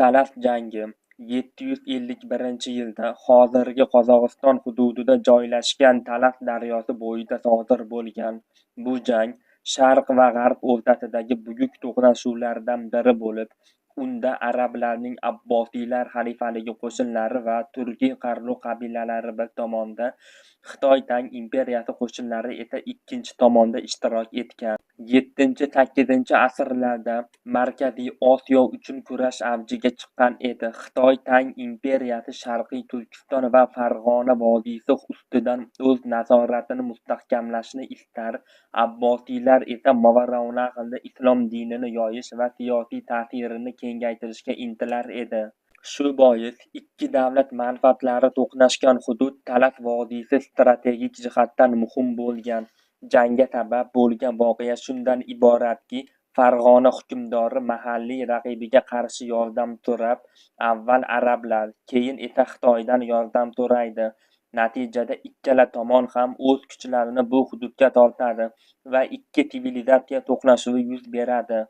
Talas jangi 751-yilda hozirgi Qozog'iston hududida joylashgan Talas daryosi bo'yida sodir bo'lgan. Bu jang Sharq va G'arb o'rtasidagi buyuk to'qnashuvlardan biri bo'lib, unda arablarning Abbosiylar xalifaligi qo'shinlari va turkiy Qarluq qabilalari bir tomonda, Xitoy Tang imperiyasi qo'shinlari esa ikkinchi tomonda ishtirok etgan. 7-8 asrlarda Markaziy Osiyo uchun kurash avjiga chiqqan edi. Xitoy Tang imperiyasi Sharqiy Turkiston va Farg'ona vodiysi ustidan o'z nazoratini mustahkamlashni istar, Abbosiylar esa Mavarounnahrda islom dinini yoyish va siyosiy ta'sirini kengaytirishga intilar edi. Shu bois ikki davlat manfaatlari to'qnashgan hudud Talas vodiysi strategik jihatdan muhim bo'lgan. Jangga sabab bo'lgan voqea shundan iboratki, Farg'ona hukmdori mahalliy raqibiga qarshi yordam so'rab, avval arablar, keyin esa Xitoydan yordam so'raydi. Natijada ikkala tomon ham o'z kuchlarini bu hududga tortadi va ikki sivilizatsiya to'qnashuvi yuz beradi.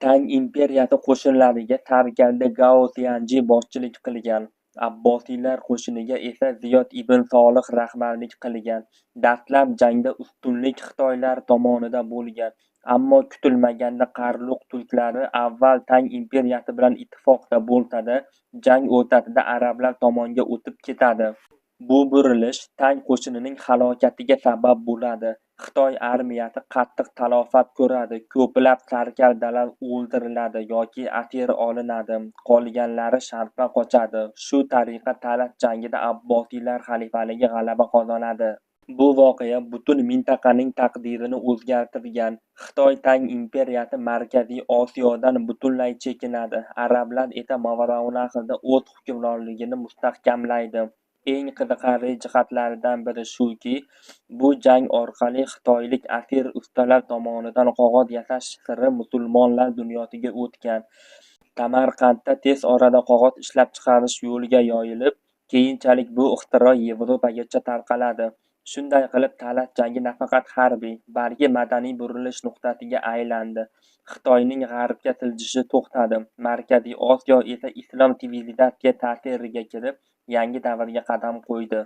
Tang imperiyasi qo'shinlariga sarkarda Gao Ziyanji boshchilik qilgan. Abbosiylar qo'shiniga esa Ziyod ibn Solih rahbarlik qilgan. Dastlab jangda ustunlik Xitoylar tomonida bo'lgan, ammo kutilmaganda Qarluq turklari avval Tang imperiyasi bilan ittifoqda bo'lsa-da, jang o'rtasida arablar tomoniga o'tib ketadi. Bu burilish Tang qo'shinining halokatiga sabab bo'ladi. Xitoy armiyasi qattiq talofat ko'radi, ko'plab sarkardalar o'ldiriladi yoki asir olinadi, qolganlari sharqqa qochadi. Shu tariqa Talas jangida Abbosiylar xalifaligi g'alaba qozonadi. Bu voqea butun mintaqaning taqdirini o'zgartirgan. Xitoy Tang imperiyasi Markaziy Osiyodan butunlay chekinadi. Arablar esa Mavarounnahrda o'z hukmronligini mustahkamlaydi. Eng qiziqarli jihatlaridan biri shuki, bu jang orqali xitoylik asir ustalar tomonidan qog'oz yasash siri musulmonlar dunyosiga o'tgan. Samarqandda tez orada qog'oz ishlab chiqarish yo'lga yoyilib, keyinchalik bu ixtiro Yevropagacha tarqaladi. Shunday qilib Talas jangi nafaqat harbiy, balki madaniy burilish nuqtasiga aylandi. Xitoyning g'arbga siljishi to'xtadi, Markaziy Osiyo esa islom sivilizatsiya ta'siriga kirib, yangi davrga qadam qo'ydi.